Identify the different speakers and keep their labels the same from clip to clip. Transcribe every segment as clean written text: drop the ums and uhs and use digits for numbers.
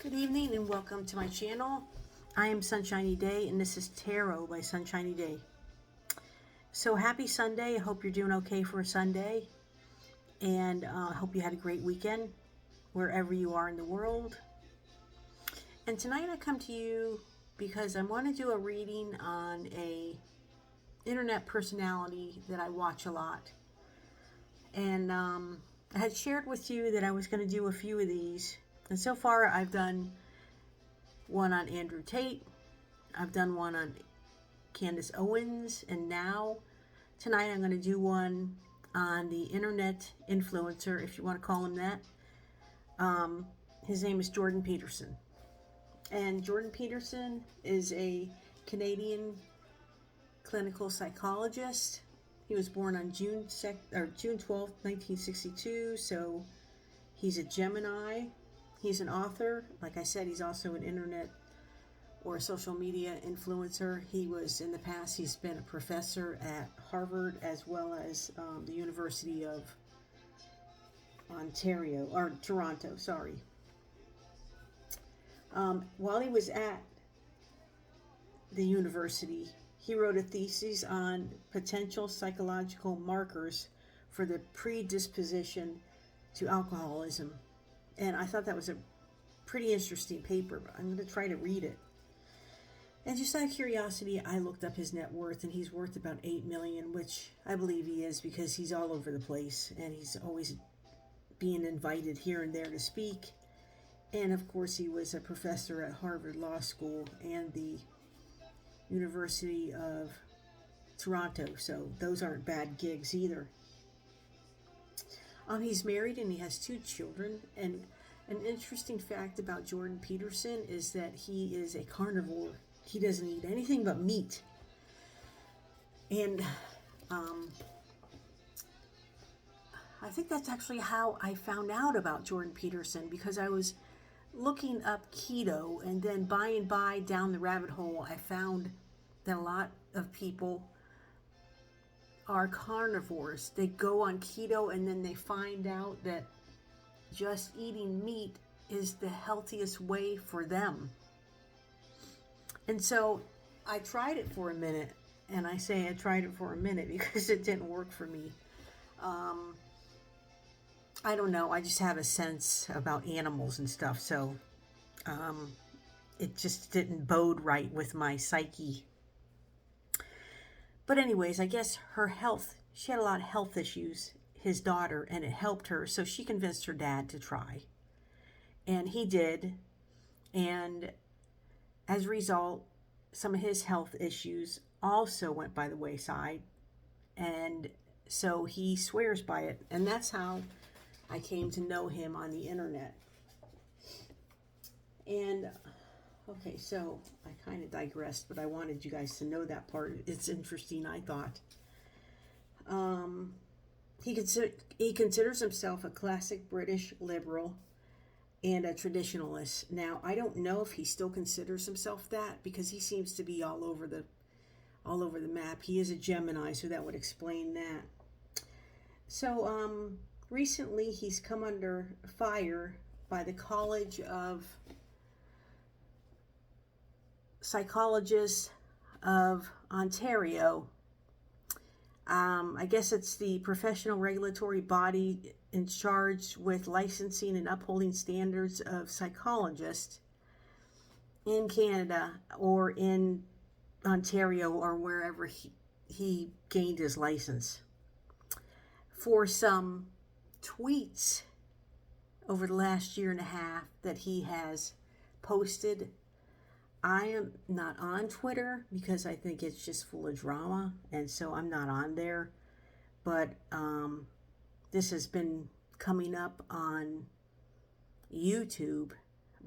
Speaker 1: Good evening and welcome to my channel. I am Sunshiny Day and this is Tarot by Sunshiny Day. So happy Sunday. I hope you're doing okay for a Sunday, and I hope you had a great weekend wherever you are in the world. And tonight I come to you because I want to do a reading on a internet personality that I watch a lot. And I had shared with you that I was going to do a few of these. And so far I've done one on Andrew Tate, I've done one on Candace Owens, and now tonight I'm going to do one on the internet influencer, if you want to call him that. His name is Jordan Peterson. And Jordan Peterson is a Canadian clinical psychologist. He was born on June 12th, 1962, so he's a Gemini. He's an author. Like I said, he's also an internet or a social media influencer. He was, in the past, he's been a professor at Harvard as well as the University of Toronto, sorry. While he was at the university, he wrote a thesis on potential psychological markers for the predisposition to alcoholism. And I thought that was a pretty interesting paper, but I'm going to try to read it. And just out of curiosity, I looked up his net worth, and he's worth about $8 million, which I believe he is because he's all over the place, and he's always being invited here and there to speak. And of course, he was a professor at Harvard Law School and the University of Toronto, so those aren't bad gigs either. He's married and he has 2 children, and an interesting fact about Jordan Peterson is that he is a carnivore. He doesn't eat anything but meat. And I think that's actually how I found out about Jordan Peterson, because I was looking up keto, and then by and by down the rabbit hole I found that a lot of people are carnivores. They go on keto and then they find out that just eating meat is the healthiest way for them. And so I tried it for a minute, and I say I tried it for a minute because it didn't work for me. I don't know, I just have a sense about animals and stuff, so it just didn't bode right with my psyche. But anyways, I guess her health, she had a lot of health issues, his daughter, and it helped her, so she convinced her dad to try. And he did, and as a result, some of his health issues also went by the wayside, and so he swears by it, and that's how I came to know him on the internet. And okay, so I kind of digressed, but I wanted you guys to know that part. It's interesting, I thought. He considers himself a classic British liberal and a traditionalist. Now, I don't know if he still considers himself that, because he seems to be all over the map. He is a Gemini, so that would explain that. So, recently he's come under fire by the College of Psychologists of Ontario. I guess it's the professional regulatory body in charge with licensing and upholding standards of psychologists in Canada or in Ontario or wherever he gained his license, for some tweets over the last year and a half that he has posted. I am not on Twitter because I think it's just full of drama, and so I'm not on there. But this has been coming up on YouTube.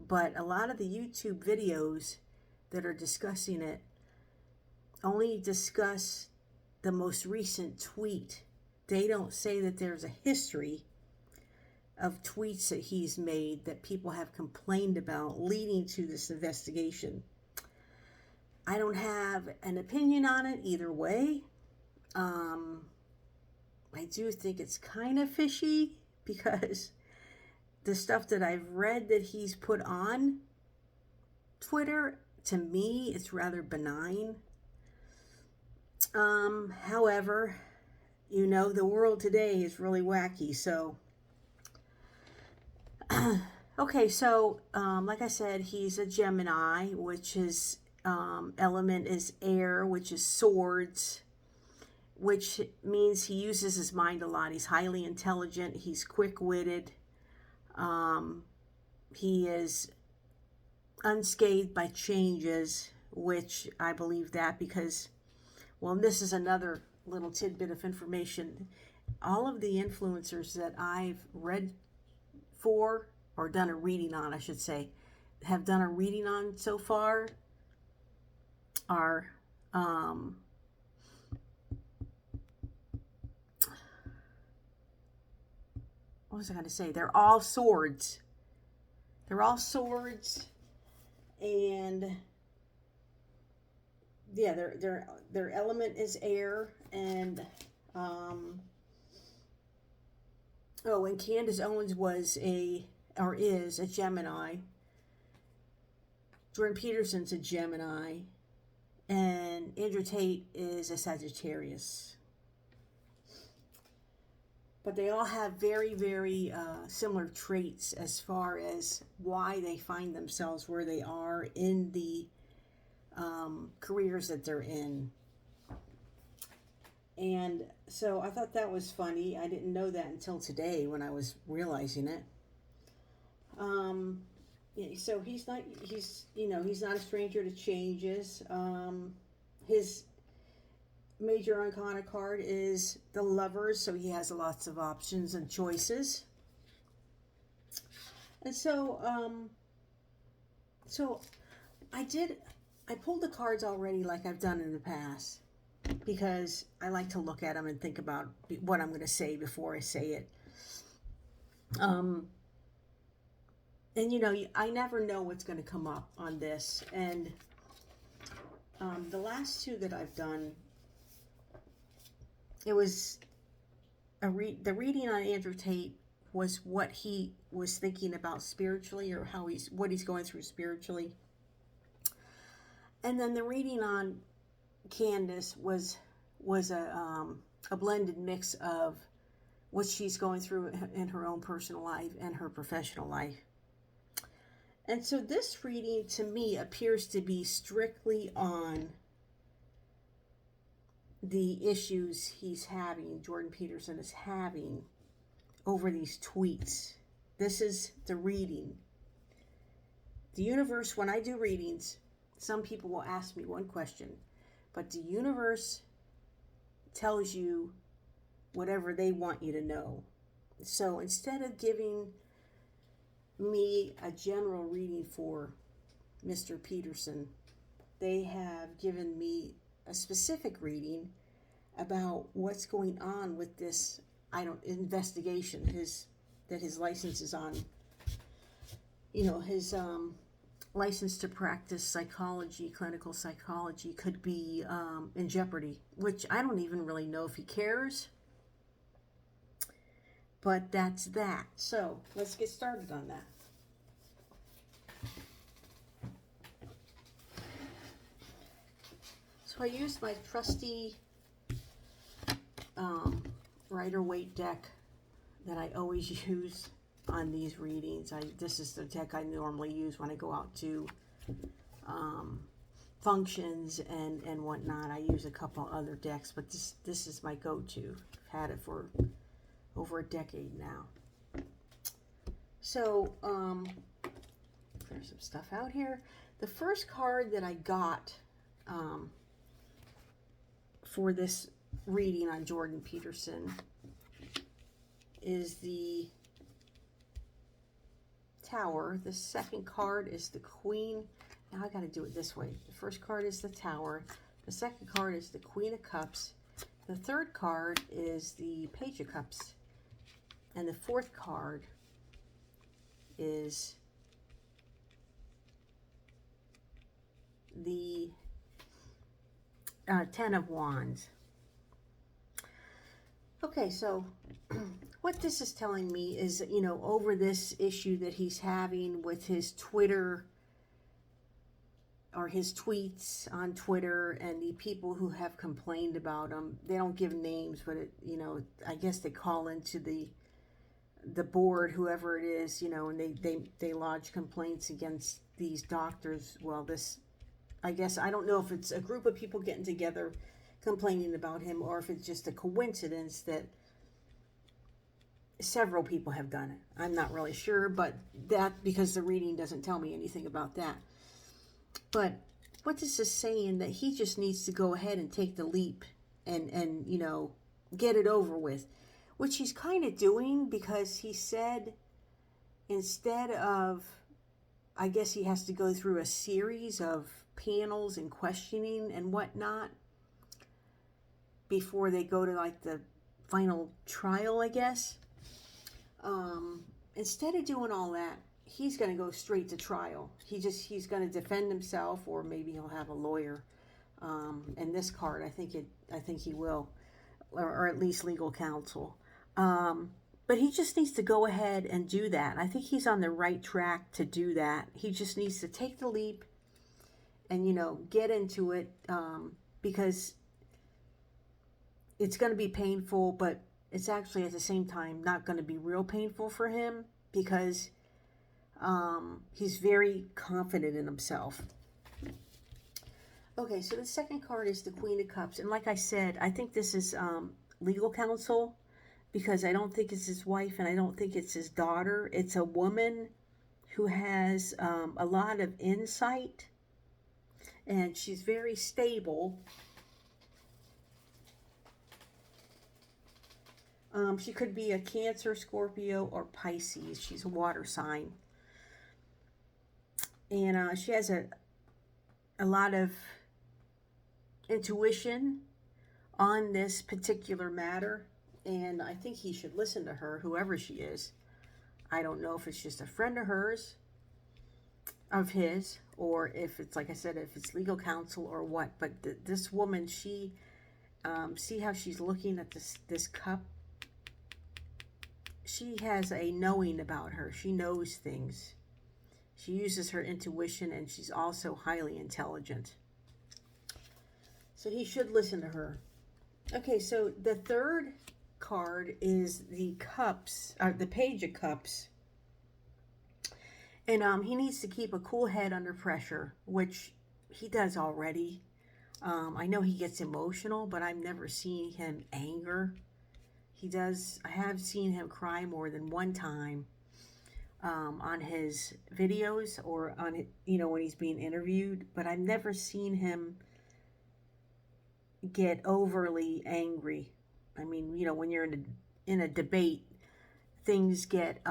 Speaker 1: But a lot of the YouTube videos that are discussing it only discuss the most recent tweet. They don't say that there's a history of tweets that he's made that people have complained about leading to this investigation. I don't have an opinion on it either way. I do think it's kind of fishy because the stuff that I've read that he's put on Twitter, to me, it's rather benign. However, the world today is really wacky. So, okay, so like I said, he's a Gemini, which is element is air, which is swords, which means he uses his mind a lot. He's highly intelligent. He's quick-witted. He is unscathed by changes, which I believe that because, well, this is another little tidbit of information. All of the influencers that I've read for, or done a reading on, I should say, have done a reading on so far are what was I going to say? They're all swords. They're all swords, and yeah, their element is air, and and Candace Owens was is a Gemini. Jordan Peterson's a Gemini, and Andrew Tate is a Sagittarius. But they all have very, very similar traits as far as why they find themselves where they are in the careers that they're in. And so I thought that was funny. I didn't know that until today when I was realizing it. So he's not a stranger to changes. His major arcana card is the Lovers, so he has lots of options and choices. And so I pulled the cards already like I've done in the past, because I like to look at them and think about what I'm going to say before I say it. And I never know what's going to come up on this. And the last two that I've done, it was the reading on Andrew Tate was what he was thinking about spiritually, or what he's going through spiritually. And then the reading on Candace was a blended mix of what she's going through in her own personal life and her professional life. And so this reading to me appears to be strictly on the issues Jordan Peterson is having over these tweets. This is the reading. The universe, when I do readings, some people will ask me one question, but the universe tells you whatever they want you to know. So instead of giving me a general reading for Mr. Peterson, they have given me a specific reading about what's going on with this investigation that his license is on. His license to practice psychology, clinical psychology, could be in jeopardy, which I don't even really know if he cares. But that's that. So let's get started on that. So I used my trusty Rider-Waite deck that I always use on these readings. This is the deck I normally use when I go out to functions and whatnot. I use a couple other decks, but this is my go-to. I've had it for over a decade now. So there's some stuff out here. The first card that I got for this reading on Jordan Peterson is the Tower. The second card is the Queen. Now I got to do it this way. The first card is the Tower. The second card is the Queen of Cups. The third card is the Page of Cups. And the fourth card is the Ten of Wands. Okay, so what this is telling me is, over this issue that he's having with his Twitter or his tweets on Twitter, and the people who have complained about him. They don't give names, but I guess they call into the board, whoever it is, and they lodge complaints against these doctors. Well, this, I guess, I don't know if it's a group of people getting together complaining about him, or if it's just a coincidence that several people have done it. I'm not really sure, but that, because the reading doesn't tell me anything about that. But what this is saying, that he just needs to go ahead and take the leap and get it over with, which he's kind of doing, because he said instead of, I guess he has to go through a series of panels and questioning and whatnot before they go to like the final trial, I guess. Instead of doing all that, he's going to go straight to trial. He's going to defend himself, or maybe he'll have a lawyer. And this card, I think he will, or at least legal counsel. But he just needs to go ahead and do that. I think he's on the right track to do that. He just needs to take the leap and, get into it, because it's going to be painful, but it's actually at the same time not going to be real painful for him, because he's very confident in himself. Okay, so the second card is the Queen of Cups. And like I said, I think this is legal counsel, because I don't think it's his wife and I don't think it's his daughter. It's a woman who has a lot of insight, and she's very stable. She could be a Cancer, Scorpio, or Pisces. She's a water sign. And she has a lot of intuition on this particular matter. And I think he should listen to her, whoever she is. I don't know if it's just a friend of of his, or if it's, like I said, if it's legal counsel or what. But this woman, she, see how she's looking at this cup? She has a knowing about her. She knows things. She uses her intuition, and she's also highly intelligent. So he should listen to her. Okay, so the third card is the Cups, or the Page of Cups. And he needs to keep a cool head under pressure, which he does already. I know he gets emotional, but I've never seen him anger. He does. I have seen him cry more than one time on his videos, or on, when he's being interviewed, but I've never seen him get overly angry. I mean, when you're in a debate, things get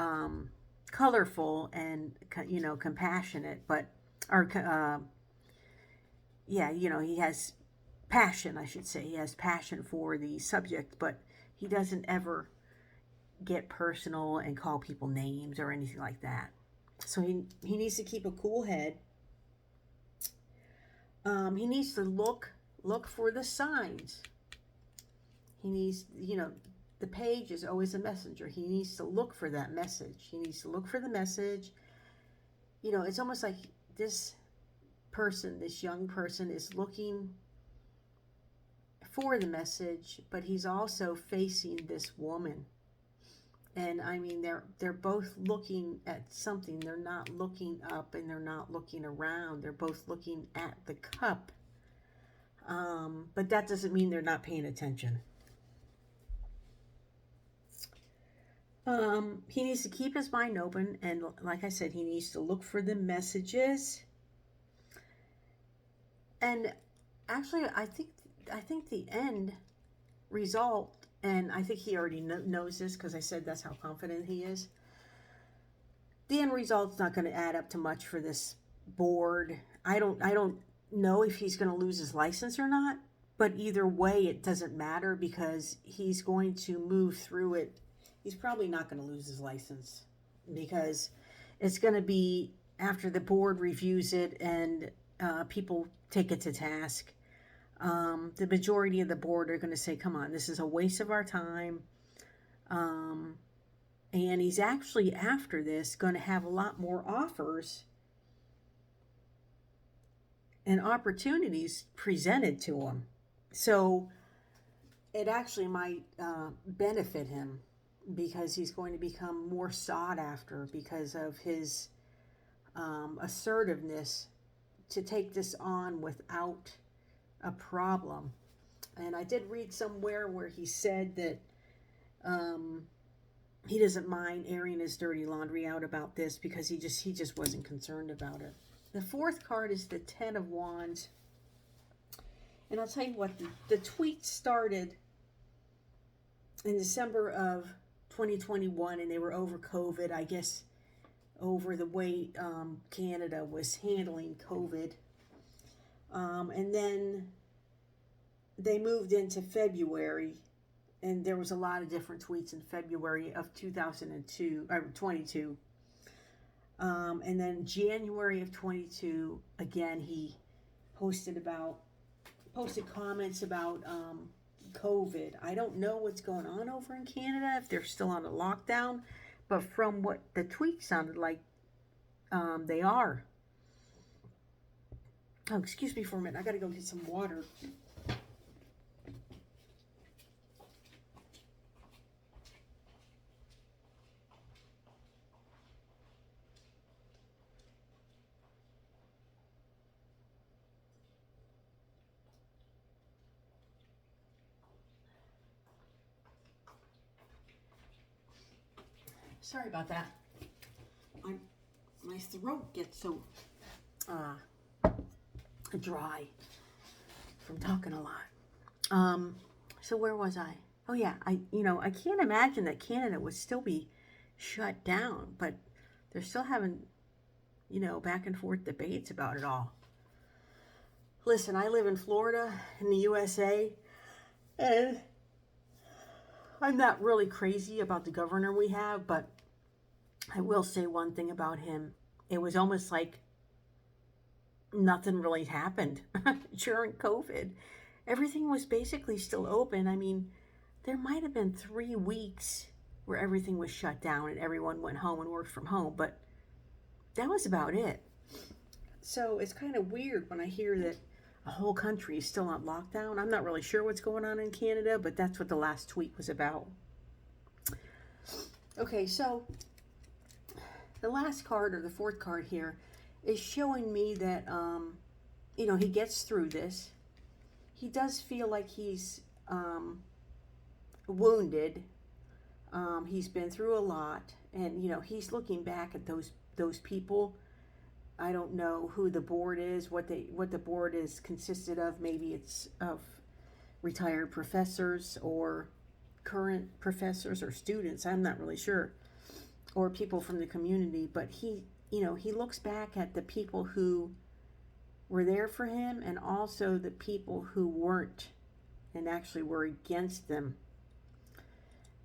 Speaker 1: colorful and compassionate, but he has passion, I should say. He has passion for the subject, but he doesn't ever get personal and call people names or anything like that. So he needs to keep a cool head. He needs to look for the signs. He needs, the page is always a messenger. He needs to look for that message. He needs to look for the message. It's almost like this young person is looking for the message, but he's also facing this woman. And I mean, they're both looking at something. They're not looking up, and they're not looking around. They're both looking at the cup. But that doesn't mean they're not paying attention. He needs to keep his mind open, and like I said, he needs to look for the messages. And actually, I think the end result, and I think he already knows this, because I said that's how confident he is. The end result's not going to add up to much for this board. I don't know if he's going to lose his license or not, but either way, it doesn't matter, because he's going to move through it. He's probably not going to lose his license, because it's going to be after the board reviews it and people take it to task. The majority of the board are going to say, come on, this is a waste of our time. And he's actually, after this, going to have a lot more offers and opportunities presented to him. So it actually might benefit him because he's going to become more sought after because of his assertiveness to take this on without a problem. And I did read somewhere where he said that he doesn't mind airing his dirty laundry out about this because he just wasn't concerned about it. The fourth card is the Ten of Wands. And I'll tell you what, the tweet started in December of 2021, and they were over COVID, I guess, over the way Canada was handling COVID. And then they moved into February, and there was a lot of different tweets in February of 2022. And then January of 22, again, he posted comments about COVID. I don't know what's going on over in Canada, if they're still on a lockdown, but from what the tweet sounded like, they are. Oh, excuse me for a minute. I got to go get some water. Sorry about that. My throat gets so dry from talking a lot. So where was I? Oh yeah, I can't imagine that Canada would still be shut down, but they're still having, back and forth debates about it all. Listen, I live in Florida in the USA, and I'm not really crazy about the governor we have, but I will say one thing about him. It was almost like nothing really happened during COVID. Everything was basically still open. I mean, there might have been 3 weeks where everything was shut down and everyone went home and worked from home, but that was about it. So it's kind of weird when I hear that a whole country is still on lockdown. I'm not really sure what's going on in Canada, but that's what the last tweet was about. Okay, so the last card, or the fourth card here, is showing me that, he gets through this. He does feel like he's wounded. He's been through a lot, and, he's looking back at those people. I don't know who the board is, what the board is consisted of. Maybe it's of retired professors or current professors or students. I'm not really sure. Or people from the community, but he looks back at the people who were there for him and also the people who weren't and actually were against them.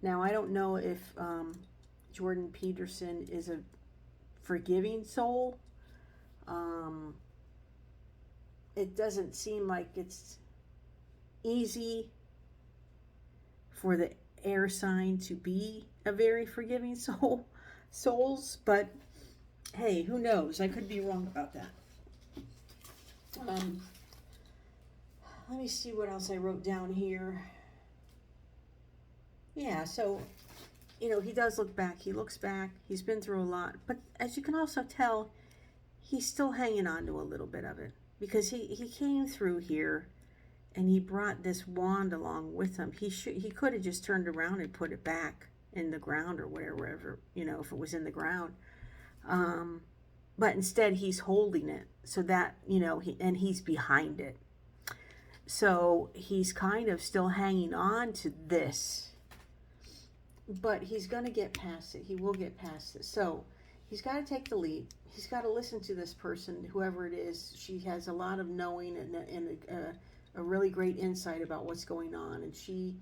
Speaker 1: Now, I don't know if Jordan Peterson is a forgiving soul. It doesn't seem like it's easy for the air sign to be a very forgiving souls, but hey, who knows? I could be wrong about that. Let me see what else I wrote down here. Yeah, so, he does look back. He looks back. He's been through a lot. But as you can also tell, he's still hanging on to a little bit of it. Because he came through here and he brought this wand along with him. He could have just turned around and put it back in the ground or wherever, if it was in the ground. But instead he's holding it so that, he's behind it. So he's kind of still hanging on to this. But he's going to get past it. He will get past it. So he's got to take the lead. He's got to listen to this person, whoever it is. She has a lot of knowing and a really great insight about what's going on. And she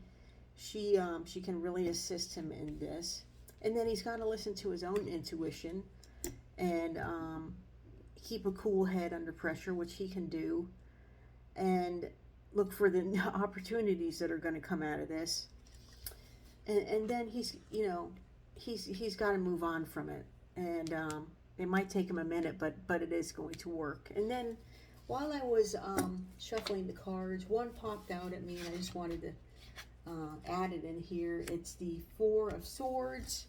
Speaker 1: can really assist him in this. And then he's got to listen to his own intuition and keep a cool head under pressure, which he can do. And look for the opportunities that are going to come out of this. And then he's got to move on from it. And it might take him a minute, but it is going to work. And then while I was shuffling the cards, one popped out at me and I just wanted to add it in here. It's the Four of Swords,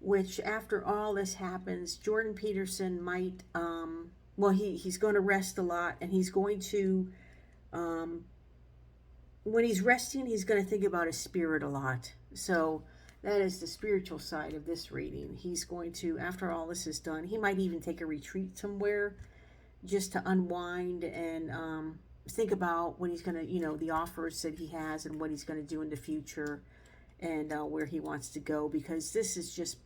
Speaker 1: which after all this happens, Jordan Peterson might, well, he's going to rest a lot, and he's going to, when he's resting, he's going to think about his spirit a lot. So that is the spiritual side of this reading. He's going to, after all this is done, he might even take a retreat somewhere just to unwind and think about what he's going to, the offers that he has and what he's going to do in the future, and where he wants to go, because this is just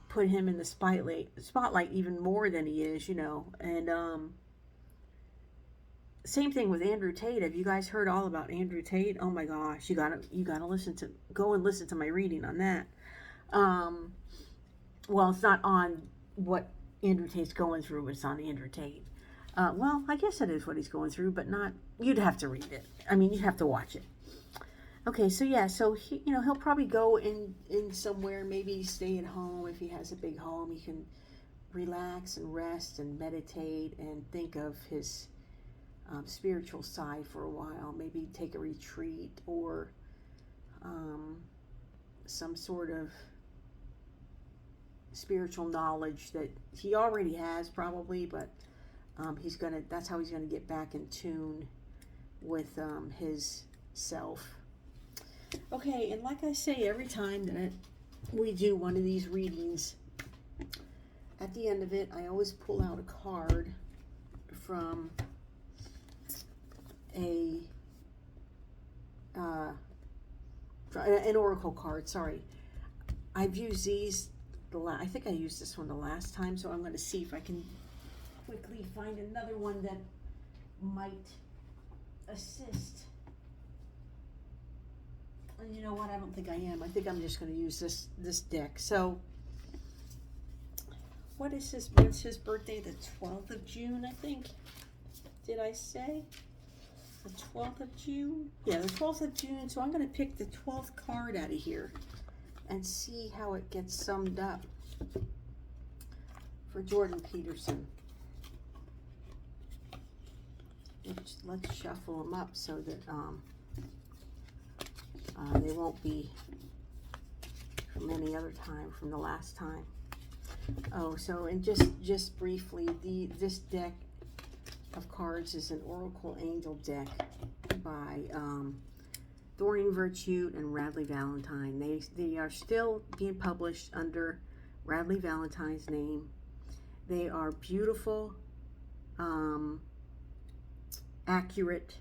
Speaker 1: put him in the spotlight even more than he is, and same thing with Andrew Tate. Have you guys heard all about Andrew Tate? Oh my gosh, you gotta go and listen to my reading on that. Well, it's not on what Andrew Tate's going through, but it's on Andrew Tate. Well, I guess it is what he's going through, but not, you'd have to read it. I mean, you'd have to watch it. Okay, so yeah, so he'll probably go in somewhere, maybe stay at home. If he has a big home, he can relax and rest and meditate and think of his spiritual side for a while. Maybe take a retreat, or some sort of spiritual knowledge that he already has probably, but that's how he's gonna get back in tune with his self. Okay, and like I say, every time that we do one of these readings, at the end of it, I always pull out a card from an oracle card. Sorry, I've used these. I think I used this one the last time, so I'm going to see if I can quickly find another one that might assist. And you know what? I don't think I am. I think I'm just going to use this deck. So, when's his birthday? The 12th of June, I think. Did I say? The 12th of June? Yeah, the 12th of June. So I'm going to pick the 12th card out of here and see how it gets summed up for Jordan Peterson. Let's shuffle them up so that they won't be from any other time, from the last time. Oh, so and just briefly, this deck of cards is an Oracle Angel deck by Doreen Virtue and Radley Valentine. They are still being published under Radley Valentine's name. They are beautiful, accurate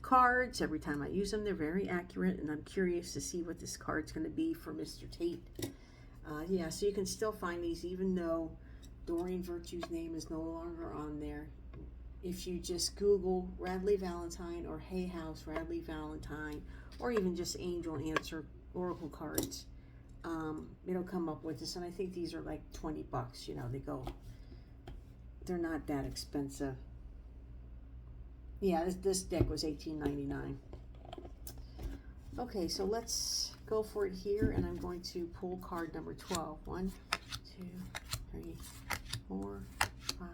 Speaker 1: cards. Every time I use them, they're very accurate, and I'm curious to see what this card's going to be for Mr. Tate. Yeah, so you can still find these even though Doreen Virtue's name is no longer on there. If you just Google Radley Valentine or Hay House Radley Valentine, or even just Angel Answer Oracle cards, it'll come up with this. And I think these are like $20. They're not that expensive. Yeah, this deck was $18.99. Okay, so let's go for it here, and I'm going to pull card number 12. 1, 2, 3, 4, 5,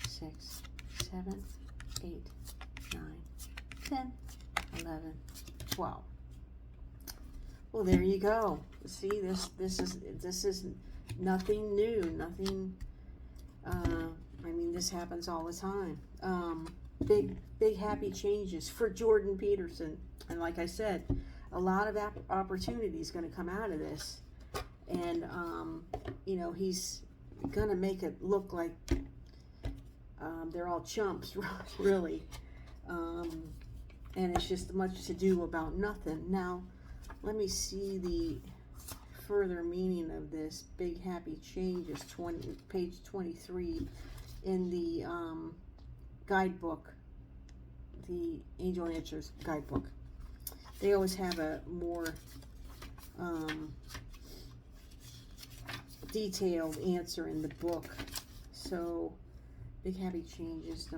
Speaker 1: 6, 7, 8, 9, 10, 11, 12. Well, there you go. See, this is nothing new, nothing. I mean, this happens all the time. Big happy changes for Jordan Peterson, and like I said, a lot of opportunities going to come out of this, and he's going to make it look like they're all chumps, really, and it's just much to do about nothing. Now, let me see the further meaning of this big happy changes. Page 23 in the guidebook, the Angel Answers guidebook. They always have a more detailed answer in the book. So, big happy changes,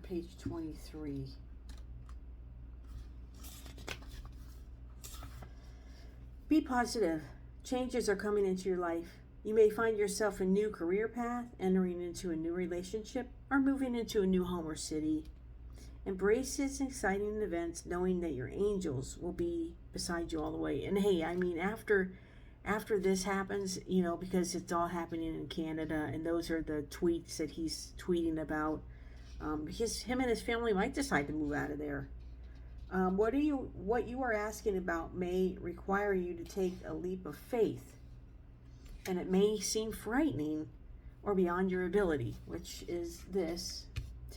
Speaker 1: page 23. Be positive. Changes are coming into your life. You may find yourself a new career path, entering into a new relationship, or moving into a new home or city. Embrace these exciting events, knowing that your angels will be beside you all the way. And hey, I mean, after this happens, because it's all happening in Canada, and those are the tweets that he's tweeting about. Him and his family might decide to move out of there. What you are asking about may require you to take a leap of faith, and it may seem frightening or beyond your ability, which is this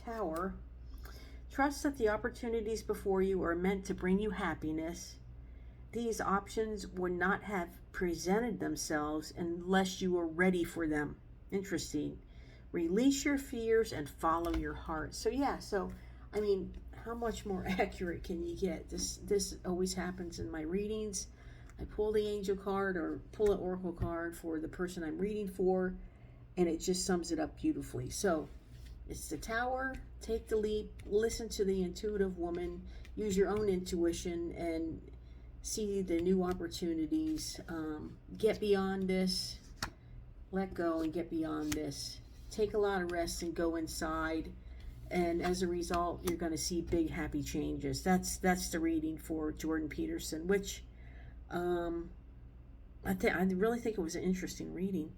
Speaker 1: Tower. Trust that the opportunities before you are meant to bring you happiness. These options would not have presented themselves unless you were ready for them. Interesting. Release your fears and follow your heart. So yeah, I mean, how much more accurate can you get? This always happens in my readings. I pull the angel card or pull an oracle card for the person I'm reading for, and it just sums it up beautifully. So it's the Tower. Take the leap. Listen to the intuitive woman. Use your own intuition and see the new opportunities. Get beyond this. Let go and get beyond this. Take a lot of rest and go inside. And as a result, you're going to see big, happy changes. That's the reading for Jordan Peterson, which I really think it was an interesting reading.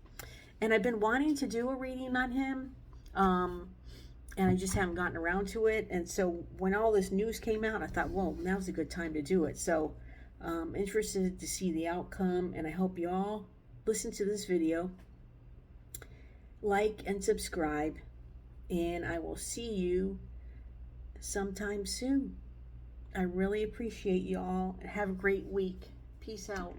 Speaker 1: And I've been wanting to do a reading on him, and I just haven't gotten around to it. And so when all this news came out, I thought, well, now's a good time to do it. So interested to see the outcome, and I hope you all listen to this video, like and subscribe, and I will see you sometime soon. I really appreciate you all. Have a great week. Peace out.